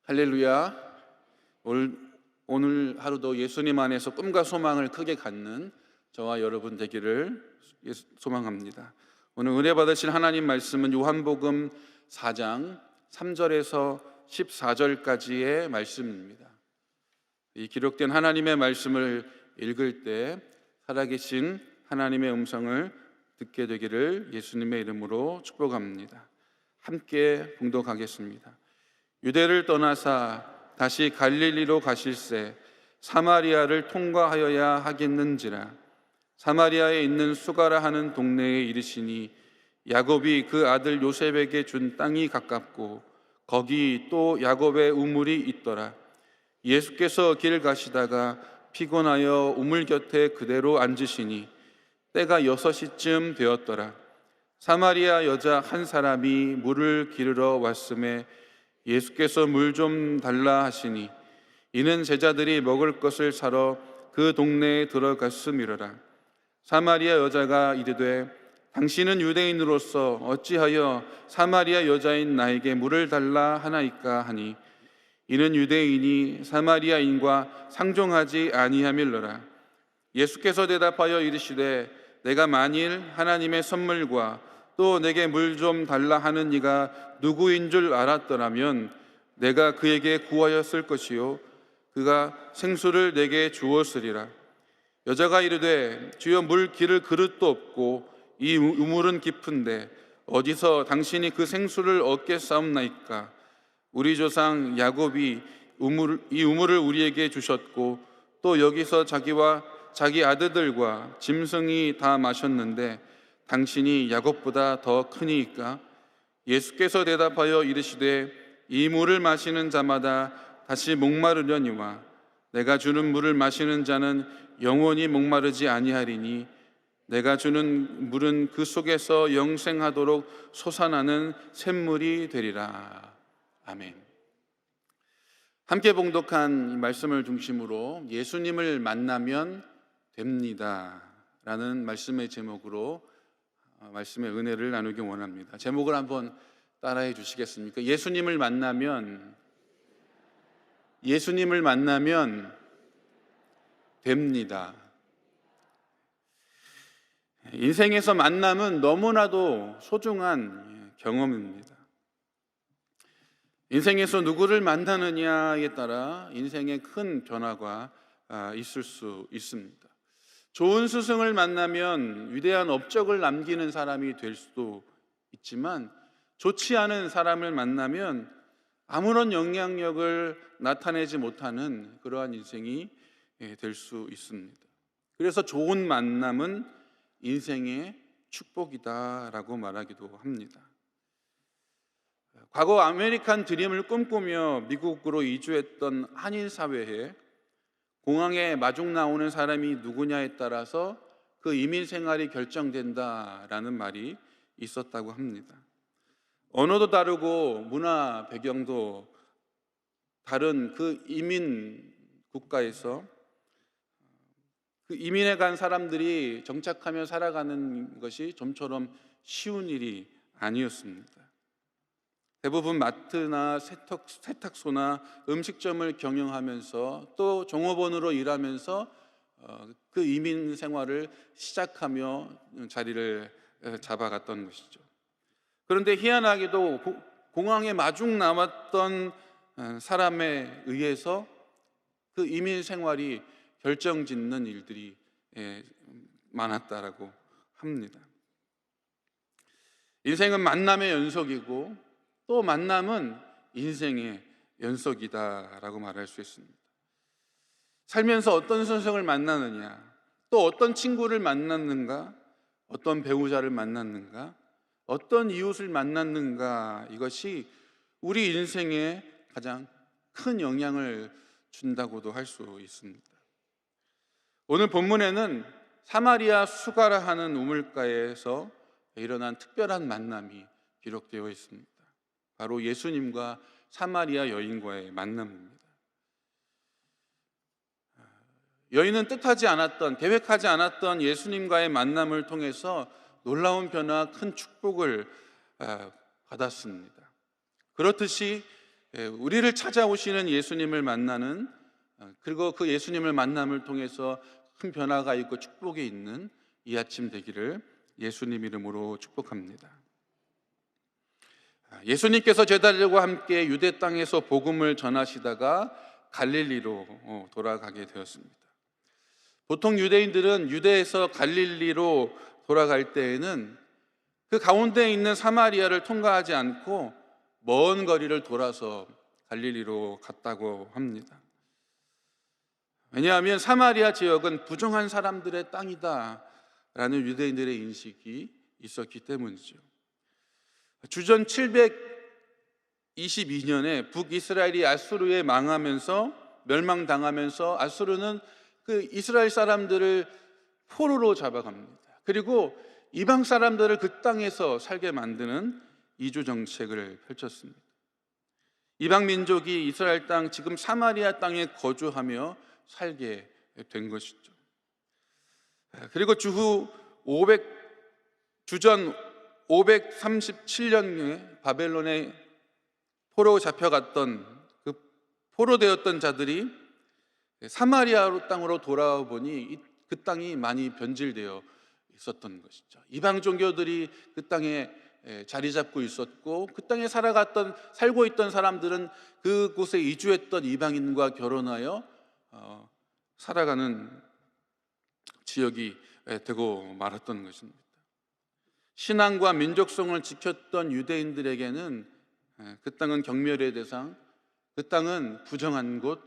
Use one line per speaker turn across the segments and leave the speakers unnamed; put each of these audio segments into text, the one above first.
할렐루야. 오늘 하루도 예수님 안에서 꿈과 소망을 크게 갖는 저와 여러분 되기를 소망합니다. 오늘 은혜 받으실 하나님 말씀은 요한복음 4장 3절에서 14절까지의 말씀입니다. 이 기록된 하나님의 말씀을 읽을 때 살아계신 하나님의 음성을 듣게 되기를 예수님의 이름으로 축복합니다. 함께 봉독하겠습니다. 유대를 떠나사 다시 갈릴리로 가실새 사마리아를 통과하여야 하겠는지라. 사마리아에 있는 수가라 하는 동네에 이르시니 야곱이 그 아들 요셉에게 준 땅이 가깝고 거기 또 야곱의 우물이 있더라. 예수께서 길 가시다가 피곤하여 우물 곁에 그대로 앉으시니 때가 6시쯤 되었더라. 사마리아 여자 한 사람이 물을 기르러 왔음에 예수께서 물 좀 달라 하시니 이는 제자들이 먹을 것을 사러 그 동네에 들어갔음이로라. 사마리아 여자가 이르되 당신은 유대인으로서 어찌하여 사마리아 여자인 나에게 물을 달라 하나이까 하니 이는 유대인이 사마리아인과 상종하지 아니함일러라. 예수께서 대답하여 이르시되 내가 만일 하나님의 선물과 또 내게 물 좀 달라 하는 이가 누구인 줄 알았더라면 내가 그에게 구하였을 것이요 그가 생수를 내게 주었으리라. 여자가 이르되 주여 물 기를 그릇도 없고 이 우물은 깊은데 어디서 당신이 그 생수를 얻겠사옵나이까. 우리 조상 야곱이 이 우물을 우리에게 주셨고 또 여기서 자기와 자기 아들들과 짐승이 다 마셨는데 당신이 야곱보다 더 크니이까. 예수께서 대답하여 이르시되 이 물을 마시는 자마다 다시 목마르려니와 내가 주는 물을 마시는 자는 영원히 목마르지 아니하리니 내가 주는 물은 그 속에서 영생하도록 솟아나는 샘물이 되리라. 아멘. 함께 봉독한 이 말씀을 중심으로 예수님을 만나면 됩니다 라는 말씀의 제목으로 말씀의 은혜를 나누기 원합니다. 제목을 한번 따라해 주시겠습니까? 예수님을 만나면 됩니다. 인생에서 만남은 너무나도 소중한 경험입니다. 인생에서 누구를 만나느냐에 따라 인생에 큰 변화가 있을 수 있습니다. 좋은 스승을 만나면 위대한 업적을 남기는 사람이 될 수도 있지만 좋지 않은 사람을 만나면 아무런 영향력을 나타내지 못하는 그러한 인생이 될 수 있습니다. 그래서 좋은 만남은 인생의 축복이다라고 말하기도 합니다. 과거 아메리칸 드림을 꿈꾸며 미국으로 이주했던 한인 사회에 공항에 마중 나오는 사람이 누구냐에 따라서 그 이민 생활이 결정된다라는 말이 있었다고 합니다. 언어도 다르고 문화 배경도 다른 그 이민 국가에서 그 이민해 간 사람들이 정착하며 살아가는 것이 좀처럼 쉬운 일이 아니었습니다. 대부분 마트나 세탁소나 음식점을 경영하면서 또 종업원으로 일하면서 그 이민 생활을 시작하며 자리를 잡아갔던 것이죠. 그런데 희한하게도 공항에 마중 나왔던 사람에 의해서 그 이민 생활이 결정짓는 일들이 많았다라고 합니다. 인생은 만남의 연속이고 또 만남은 인생의 연속이다라고 말할 수 있습니다. 살면서 어떤 스승을 만나느냐, 또 어떤 친구를 만났는가, 어떤 배우자를 만났는가, 어떤 이웃을 만났는가, 이것이 우리 인생에 가장 큰 영향을 준다고도 할 수 있습니다. 오늘 본문에는 사마리아 수가라 하는 우물가에서 일어난 특별한 만남이 기록되어 있습니다. 바로 예수님과 사마리아 여인과의 만남입니다. 여인은 뜻하지 않았던, 계획하지 않았던 예수님과의 만남을 통해서 놀라운 변화, 큰 축복을 받았습니다. 그렇듯이 우리를 찾아오시는 예수님을 만나는, 그리고 그 예수님을 만남을 통해서 큰 변화가 있고 축복이 있는 이 아침 되기를 예수님 이름으로 축복합니다. 예수님께서 제자들과 함께 유대 땅에서 복음을 전하시다가 갈릴리로 돌아가게 되었습니다. 보통 유대인들은 유대에서 갈릴리로 돌아갈 때에는 그 가운데 있는 사마리아를 통과하지 않고 먼 거리를 돌아서 갈릴리로 갔다고 합니다. 왜냐하면 사마리아 지역은 부정한 사람들의 땅이다 라는 유대인들의 인식이 있었기 때문이죠. 주전 722년에 북이스라엘이 아수르에 망하면서, 멸망당하면서 아수르는 그 이스라엘 사람들을 포로로 잡아갑니다. 그리고 이방 사람들을 그 땅에서 살게 만드는 이주 정책을 펼쳤습니다. 이방 민족이 이스라엘 땅, 지금 사마리아 땅에 거주하며 살게 된 것이죠. 그리고 주전 537년에 바벨론에 포로 잡혀갔던, 그 포로되었던 자들이 사마리아 땅으로 돌아와 보니 그 땅이 많이 변질되어 있었던 것이죠. 이방 종교들이 그 땅에 자리 잡고 있었고, 그 땅에 살고 있던 사람들은 그곳에 이주했던 이방인과 결혼하여 살아가는 지역이 되고 말았던 것입니다. 신앙과 민족성을 지켰던 유대인들에게는 그 땅은 경멸의 대상, 그 땅은 부정한 곳,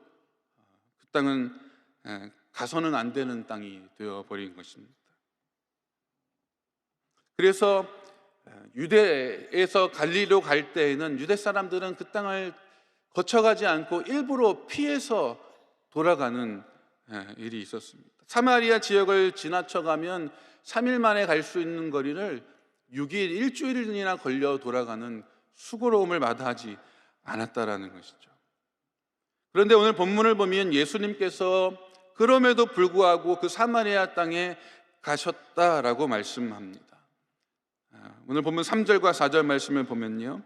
그 땅은 가서는 안 되는 땅이 되어버린 것입니다. 그래서 유대에서 갈릴리로 갈 때에는 유대 사람들은 그 땅을 거쳐가지 않고 일부러 피해서 돌아가는 일이 있었습니다. 사마리아 지역을 지나쳐가면 3일 만에 갈 수 있는 거리를 6일, 일주일이나 걸려 돌아가는 수고로움을 마다하지 않았다라는 것이죠. 그런데 오늘 본문을 보면 예수님께서 그럼에도 불구하고 그 사마리아 땅에 가셨다라고 말씀합니다. 오늘 본문 3절과 4절 말씀을 보면요,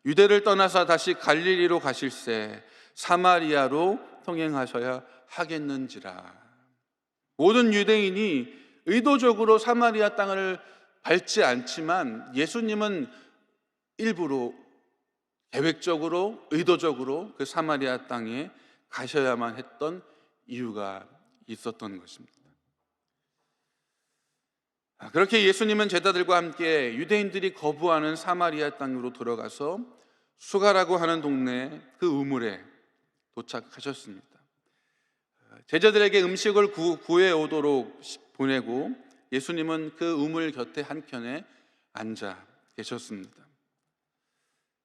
유대를 떠나서 다시 갈릴리로 가실새 사마리아로 통행하셔야 하겠는지라. 모든 유대인이 의도적으로 사마리아 땅을 밟지 않지만 예수님은 일부러 계획적으로, 의도적으로 그 사마리아 땅에 가셔야만 했던 이유가 있었던 것입니다. 그렇게 예수님은 제자들과 함께 유대인들이 거부하는 사마리아 땅으로 들어가서 수가라고 하는 동네 그 우물에 도착하셨습니다. 제자들에게 음식을 구해 오도록 보내고 예수님은 그 우물 곁에 한켠에 앉아 계셨습니다.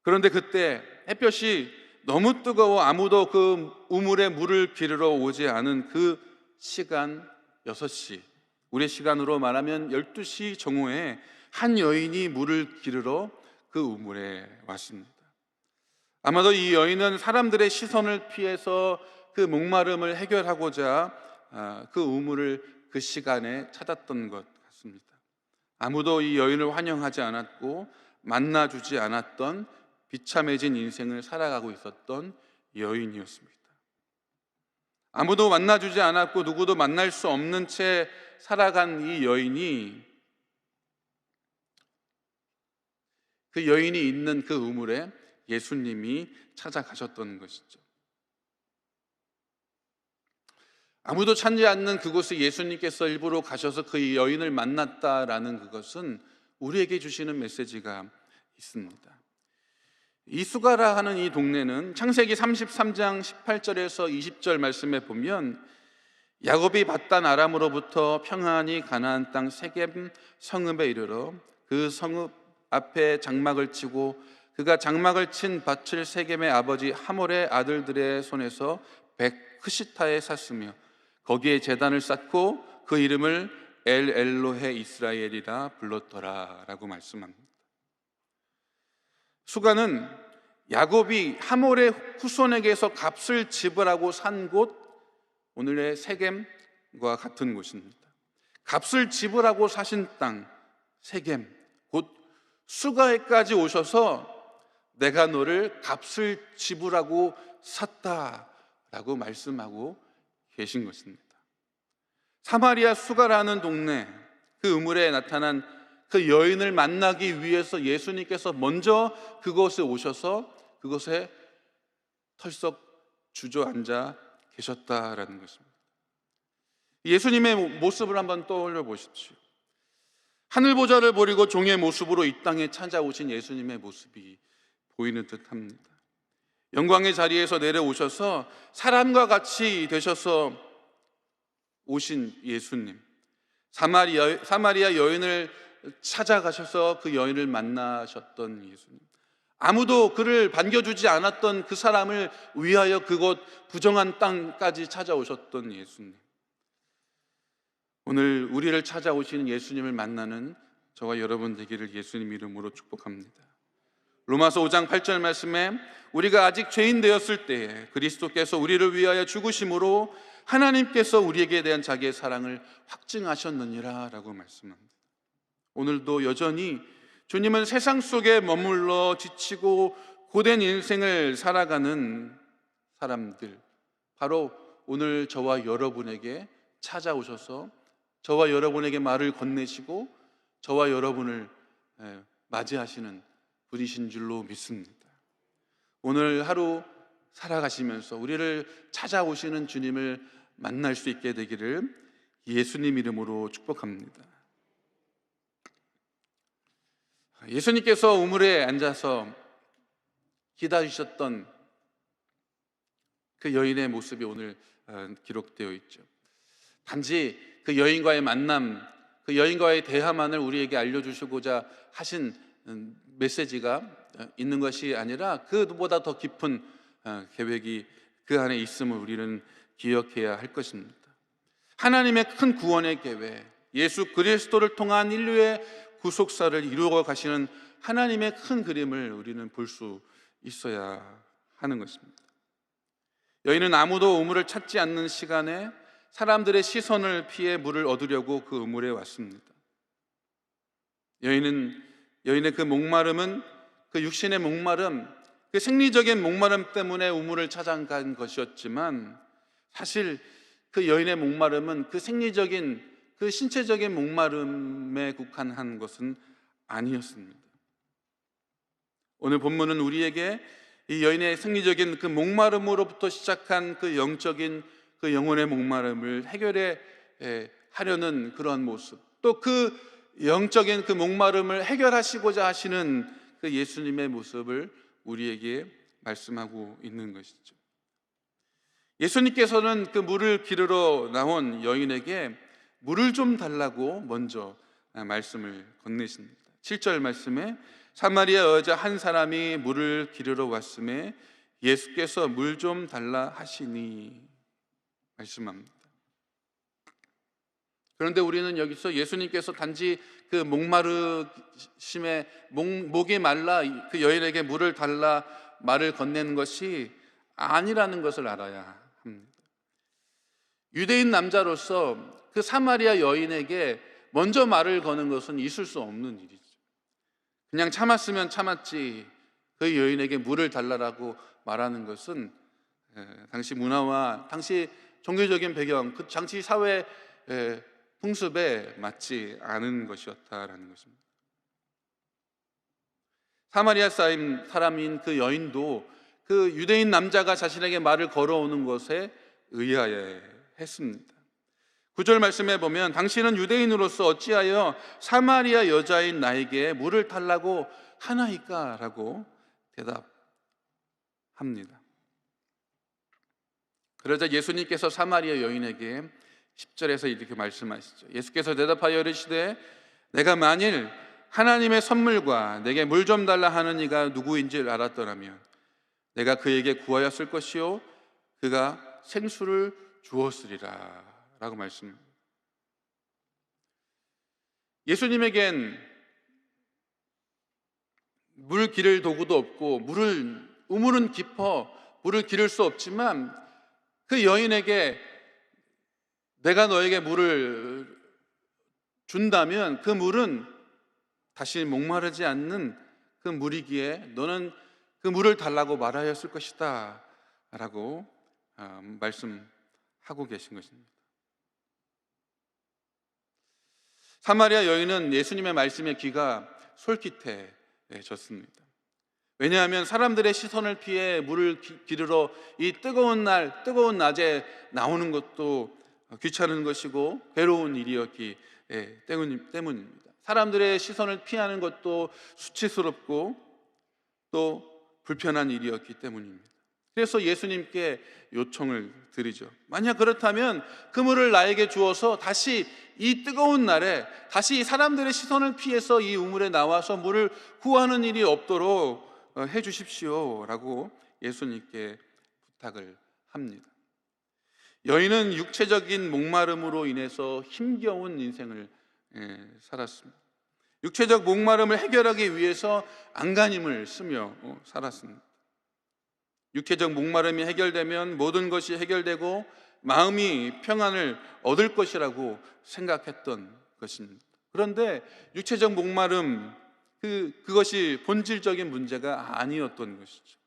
그런데 그때 햇볕이 너무 뜨거워 아무도 그 우물에 물을 기르러 오지 않은 그 시간 6시, 우리 시간으로 말하면 12시 정오에 한 여인이 물을 기르러 그 우물에 왔습니다. 아마도 이 여인은 사람들의 시선을 피해서 그 목마름을 해결하고자 그 우물을 그 시간에 찾았던 것 같습니다. 아무도 이 여인을 환영하지 않았고 만나주지 않았던 비참해진 인생을 살아가고 있었던 여인이었습니다. 아무도 만나주지 않았고 누구도 만날 수 없는 채 살아간 이 여인이, 그 여인이 있는 그 우물에 예수님이 찾아가셨던 것이죠. 아무도 찾지 않는 그곳에 예수님께서 일부러 가셔서 그 여인을 만났다라는 그것은 우리에게 주시는 메시지가 있습니다. 이 수가라 하는 이 동네는 창세기 33장 18절에서 20절 말씀에 보면 야곱이 밧단 아람으로부터 평안히 가나안 땅 세겜 성읍에 이르러 그 성읍 앞에 장막을 치고 그가 장막을 친 밭을 세겜의 아버지 하몰의 아들들의 손에서 흑시타에 샀으며 거기에 제단을 쌓고 그 이름을 엘 엘로헤 이스라엘이라 불렀더라 라고 말씀합니다. 수가는 야곱이 하몰의 후손에게서 값을 지불하고 산 곳, 오늘의 세겜과 같은 곳입니다. 값을 지불하고 사신 땅 세겜, 곧 수가에까지 오셔서 내가 너를 값을 지불하고 샀다라고 말씀하고 계신 것입니다. 사마리아 수가라는 동네, 그 우물에 나타난 그 여인을 만나기 위해서 예수님께서 먼저 그곳에 오셔서 그곳에 털썩 주저앉아 계셨다라는 것입니다. 예수님의 모습을 한번 떠올려 보십시오. 하늘 보좌를 버리고 종의 모습으로 이 땅에 찾아오신 예수님의 모습이 보이는 듯합니다. 영광의 자리에서 내려오셔서 사람과 같이 되셔서 오신 예수님, 사마리아 여인을 찾아가셔서 그 여인을 만나셨던 예수님, 아무도 그를 반겨주지 않았던 그 사람을 위하여 그곳 부정한 땅까지 찾아오셨던 예수님, 오늘 우리를 찾아오시는 예수님을 만나는 저와 여러분 되기를 예수님 이름으로 축복합니다. 로마서 5장 8절 말씀에 우리가 아직 죄인 되었을 때에 그리스도께서 우리를 위하여 죽으심으로 하나님께서 우리에게 대한 자기의 사랑을 확증하셨느니라 라고 말씀합니다. 오늘도 여전히 주님은 세상 속에 머물러 지치고 고된 인생을 살아가는 사람들, 바로 오늘 저와 여러분에게 찾아오셔서 저와 여러분에게 말을 건네시고 저와 여러분을 맞이하시는 분이신 줄로 믿습니다. 오늘 하루 살아가시면서 우리를 찾아오시는 주님을 만날 수 있게 되기를 예수님 이름으로 축복합니다. 예수님께서 우물에 앉아서 기다리셨던 그 여인의 모습이 오늘 기록되어 있죠. 단지 그 여인과의 만남, 그 여인과의 대화만을 우리에게 알려주시고자 하신 메시지가 있는 것이 아니라 그보다 더 깊은 계획이 그 안에 있음을 우리는 기억해야 할 것입니다. 하나님의 큰 구원의 계획, 예수 그리스도를 통한 인류의 구속사를 이루어 가시는 하나님의 큰 그림을 우리는 볼 수 있어야 하는 것입니다. 여인은 아무도 우물을 찾지 않는 시간에 사람들의 시선을 피해 물을 얻으려고 그 우물에 왔습니다. 여인의 그 목마름은, 그 육신의 목마름, 그 생리적인 목마름 때문에 우물을 찾아간 것이었지만, 사실 그 여인의 목마름은 그 생리적인, 그 신체적인 목마름에 국한한 것은 아니었습니다. 오늘 본문은 우리에게 이 여인의 생리적인 그 목마름으로부터 시작한 그 영적인 그 영혼의 목마름을 해결해 하려는 그런 모습, 또 그 영적인 그 목마름을 해결하시고자 하시는 그 예수님의 모습을 우리에게 말씀하고 있는 것이죠. 예수님께서는 그 물을 기르러 나온 여인에게 물을 좀 달라고 먼저 말씀을 건네십니다. 7절 말씀에 사마리아 여자 한 사람이 물을 기르러 왔음에 예수께서 물 좀 달라 하시니 말씀합니다. 그런데 우리는 여기서 예수님께서 단지 그 목마르심에 목이 말라 그 여인에게 물을 달라 말을 건네는 것이 아니라는 것을 알아야 합니다. 유대인 남자로서 그 사마리아 여인에게 먼저 말을 거는 것은 있을 수 없는 일이죠. 그냥 참았으면 참았지 그 여인에게 물을 달라라고 말하는 것은 당시 문화와 당시 종교적인 배경, 그 당시 사회 풍습에 맞지 않은 것이었다라는 것입니다. 사마리아 사람인 그 여인도 그 유대인 남자가 자신에게 말을 걸어오는 것에 의아해 했습니다. 9절 말씀에 보면 당신은 유대인으로서 어찌하여 사마리아 여자인 나에게 물을 달라고 하나이까? 라고 대답합니다. 그러자 예수님께서 사마리아 여인에게 10절에서 이렇게 말씀하시죠. 예수께서 대답하여 이르시되 내가 만일 하나님의 선물과 내게 물 좀 달라 하는 이가 누구인지 알았더라면 내가 그에게 구하였을 것이요 그가 생수를 주었으리라 라고 말씀합니다. 예수님에겐 물 기를 도구도 없고 우물은 깊어 물을 기를 수 없지만 그 여인에게 내가 너에게 물을 준다면 그 물은 다시 목마르지 않는 그 물이기에 너는 그 물을 달라고 말하였을 것이다 라고 말씀하고 계신 것입니다. 사마리아 여인은 예수님의 말씀에 귀가 솔깃해졌습니다. 왜냐하면 사람들의 시선을 피해 물을 기르러 이 뜨거운 낮에 나오는 것도 귀찮은 것이고 괴로운 일이었기 때문입니다. 사람들의 시선을 피하는 것도 수치스럽고 또 불편한 일이었기 때문입니다. 그래서 예수님께 요청을 드리죠. 만약 그렇다면 그 물을 나에게 주어서 다시 이 뜨거운 날에 다시 사람들의 시선을 피해서 이 우물에 나와서 물을 구하는 일이 없도록 해 주십시오 라고 예수님께 부탁을 합니다. 여인은 육체적인 목마름으로 인해서 힘겨운 인생을 살았습니다. 육체적 목마름을 해결하기 위해서 안간힘을 쓰며 살았습니다. 육체적 목마름이 해결되면 모든 것이 해결되고 마음이 평안을 얻을 것이라고 생각했던 것입니다. 그런데 육체적 목마름, 그것이 본질적인 문제가 아니었던 것이죠.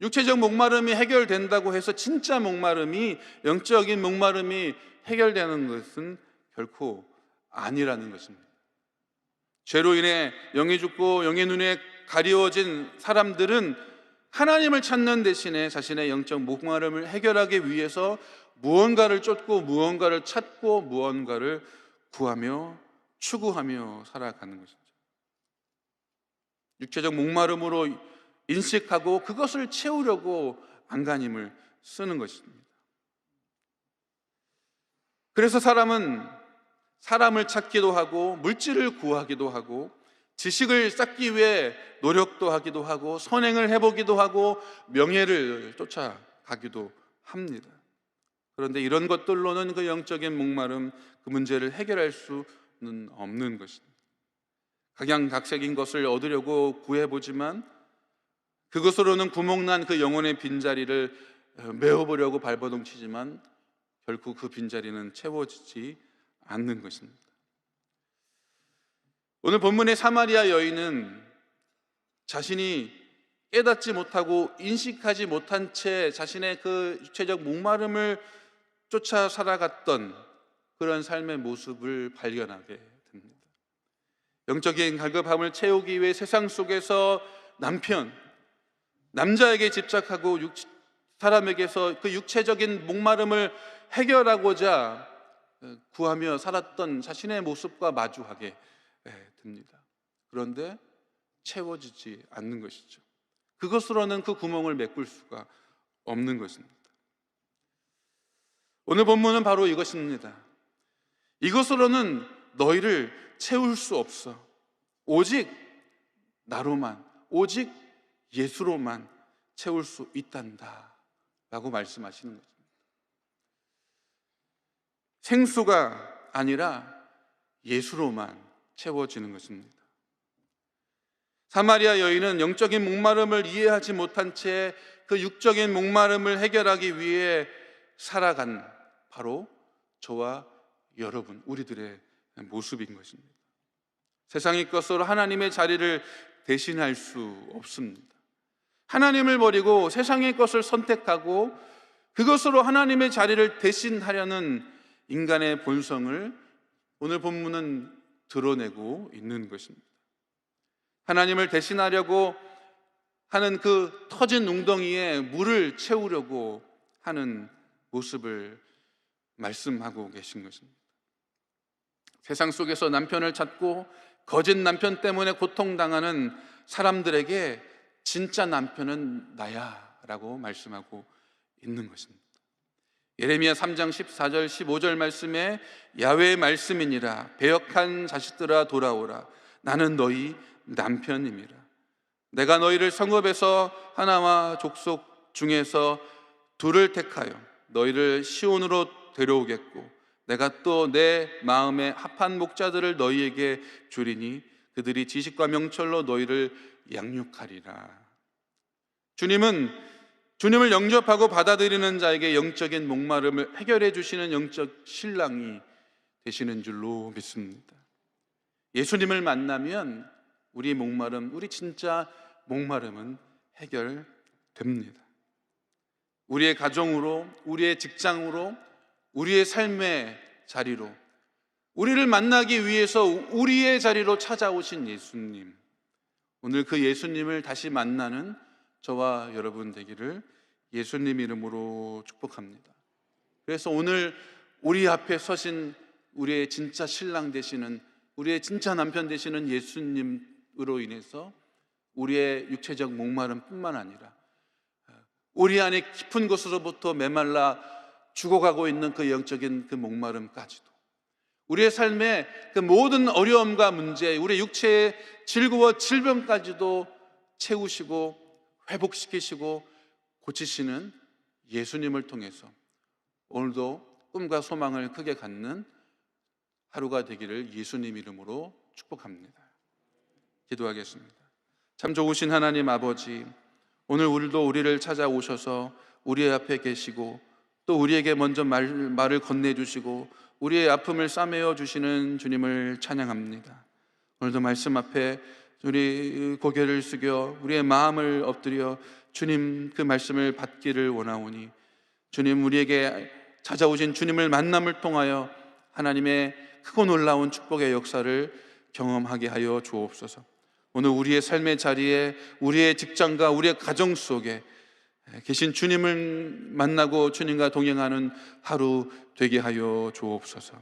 육체적 목마름이 해결된다고 해서 진짜 목마름이, 영적인 목마름이 해결되는 것은 결코 아니라는 것입니다. 죄로 인해 영이 죽고 영의 눈에 가리워진 사람들은 하나님을 찾는 대신에 자신의 영적 목마름을 해결하기 위해서 무언가를 쫓고 무언가를 찾고 무언가를 구하며 추구하며 살아가는 것이죠. 육체적 목마름으로 인식하고 그것을 채우려고 안간힘을 쓰는 것입니다. 그래서 사람은 사람을 찾기도 하고 물질을 구하기도 하고 지식을 쌓기 위해 노력도 하기도 하고 선행을 해보기도 하고 명예를 쫓아가기도 합니다. 그런데 이런 것들로는 그 영적인 목마름, 그 문제를 해결할 수는 없는 것입니다. 각양각색인 것을 얻으려고 구해보지만 그것으로는 구멍난 그 영혼의 빈자리를 메워보려고 발버둥치지만 결국 그 빈자리는 채워지지 않는 것입니다. 오늘 본문의 사마리아 여인은 자신이 깨닫지 못하고 인식하지 못한 채 자신의 그 육체적 목마름을 쫓아 살아갔던 그런 삶의 모습을 발견하게 됩니다. 영적인 갈급함을 채우기 위해 세상 속에서 남자에게 집착하고 사람에게서 그 육체적인 목마름을 해결하고자 구하며 살았던 자신의 모습과 마주하게 됩니다. 그런데 채워지지 않는 것이죠. 그것으로는 그 구멍을 메꿀 수가 없는 것입니다. 오늘 본문은 바로 이것입니다. 이것으로는 너희를 채울 수 없어. 오직 나로만, 오직 예수로만 채울 수 있단다 라고 말씀하시는 것입니다. 생수가 아니라 예수로만 채워지는 것입니다. 사마리아 여인은 영적인 목마름을 이해하지 못한 채 그 육적인 목마름을 해결하기 위해 살아간 바로 저와 여러분, 우리들의 모습인 것입니다. 세상의 것으로 하나님의 자리를 대신할 수 없습니다. 하나님을 버리고 세상의 것을 선택하고 그것으로 하나님의 자리를 대신하려는 인간의 본성을 오늘 본문은 드러내고 있는 것입니다. 하나님을 대신하려고 하는 그 터진 웅덩이에 물을 채우려고 하는 모습을 말씀하고 계신 것입니다. 세상 속에서 남편을 찾고 거짓 남편 때문에 고통당하는 사람들에게 진짜 남편은 나야 라고 말씀하고 있는 것입니다. 예레미야 3장 14절 15절 말씀에 야훼의 말씀이니라 배역한 자식들아 돌아오라 나는 너희 남편임이라 내가 너희를 성읍에서 하나와 족속 중에서 둘을 택하여 너희를 시온으로 데려오겠고 내가 또 내 마음에 합한 목자들을 너희에게 주리니 그들이 지식과 명철로 너희를 양육하리라. 주님을 영접하고 받아들이는 자에게 영적인 목마름을 해결해 주시는 영적 신랑이 되시는 줄로 믿습니다. 예수님을 만나면 우리 진짜 목마름은 해결됩니다. 우리의 가정으로, 우리의 직장으로, 우리의 삶의 자리로, 우리를 만나기 위해서 우리의 자리로 찾아오신 예수님, 오늘 그 예수님을 다시 만나는 저와 여러분 되기를 예수님 이름으로 축복합니다. 그래서 오늘 우리 앞에 서신 우리의 진짜 신랑 되시는, 우리의 진짜 남편 되시는 예수님으로 인해서 우리의 육체적 목마름 뿐만 아니라 우리 안에 깊은 곳으로부터 메말라 죽어가고 있는 그 영적인 그 목마름까지도, 우리의 삶의 그 모든 어려움과 문제, 우리의 육체의 질고와 질병까지도 채우시고 회복시키시고 고치시는 예수님을 통해서 오늘도 꿈과 소망을 크게 갖는 하루가 되기를 예수님 이름으로 축복합니다. 기도하겠습니다. 참 좋으신 하나님 아버지, 오늘 우리도 우리를 찾아오셔서 우리 앞에 계시고 또 우리에게 먼저 말을 건네주시고 우리의 아픔을 싸매어 주시는 주님을 찬양합니다. 오늘도 말씀 앞에 우리 고개를 숙여 우리의 마음을 엎드려 주님 그 말씀을 받기를 원하오니, 주님 우리에게 찾아오신 주님을 만남을 통하여 하나님의 크고 놀라운 축복의 역사를 경험하게 하여 주옵소서. 오늘 우리의 삶의 자리에, 우리의 직장과 우리의 가정 속에 계신 주님을 만나고 주님과 동행하는 하루 되게 하여 주옵소서.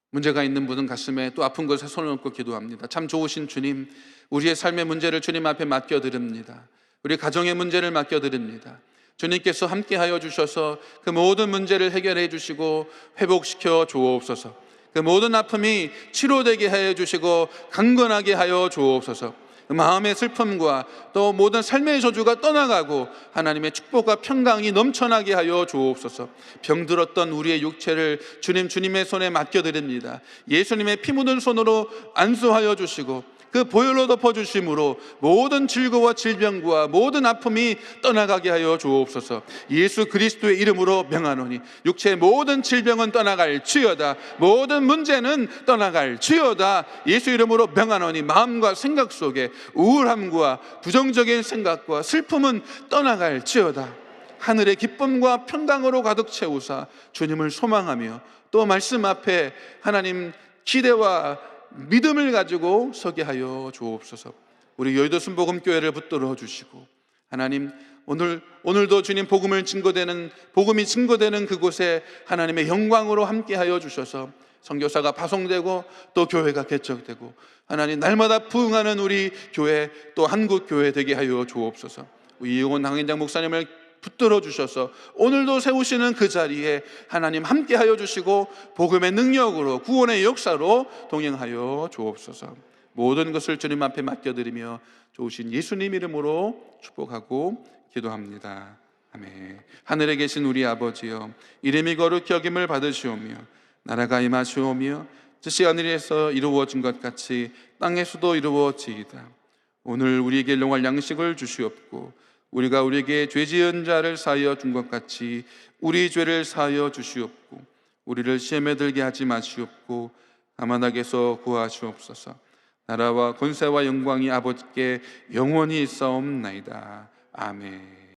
문제가 있는 분은 가슴에 또 아픈 것에 손을 얹고 기도합니다. 참 좋으신 주님, 우리의 삶의 문제를 주님 앞에 맡겨드립니다. 우리 가정의 문제를 맡겨드립니다. 주님께서 함께하여 주셔서 그 모든 문제를 해결해 주시고 회복시켜 주옵소서. 그 모든 아픔이 치료되게 하여 주시고 강건하게 하여 주옵소서. 마음의 슬픔과 또 모든 삶의 저주가 떠나가고 하나님의 축복과 평강이 넘쳐나게 하여 주옵소서. 병들었던 우리의 육체를 주님의 손에 맡겨드립니다. 예수님의 피 묻은 손으로 안수하여 주시고 그 보혈로 덮어주심으로 모든 질고와 질병과 모든 아픔이 떠나가게 하여 주옵소서. 예수 그리스도의 이름으로 명하노니 육체의 모든 질병은 떠나갈지어다, 모든 문제는 떠나갈지어다. 예수 이름으로 명하노니 마음과 생각 속에 우울함과 부정적인 생각과 슬픔은 떠나갈지어다. 하늘의 기쁨과 평강으로 가득 채우사 주님을 소망하며 또 말씀 앞에 하나님 기대와 믿음을 가지고 서게 하여 주옵소서. 우리 여의도 순복음교회를 붙들어 주시고 하나님 오늘도 주님 복음이 증거되는 그곳에 하나님의 영광으로 함께 하여 주셔서 선교사가 파송되고 또 교회가 개척되고 하나님 날마다 부흥하는 우리 교회 또 한국 교회 되게 하여 주옵소서. 이용원 당회장 목사님을 붙들어 주셔서 오늘도 세우시는 그 자리에 하나님 함께 하여 주시고 복음의 능력으로 구원의 역사로 동행하여 주옵소서. 모든 것을 주님 앞에 맡겨드리며 좋으신 예수님 이름으로 축복하고 기도합니다. 아멘. 하늘에 계신 우리 아버지여, 이름이 거룩히 여김을 받으시오며 나라가 임하시오며 뜻이 하늘에서 이루어진 것 같이 땅에서도 이루어지이다. 오늘 우리에게 일용할 양식을 주시옵고 우리가 우리에게 죄 지은 자를 사하여 준 것 같이 우리 죄를 사하여 주시옵고 우리를 시험에 들게 하지 마시옵고 다만 악에서 구하시옵소서. 나라와 권세와 영광이 아버지께 영원히 있사옵나이다. 아멘.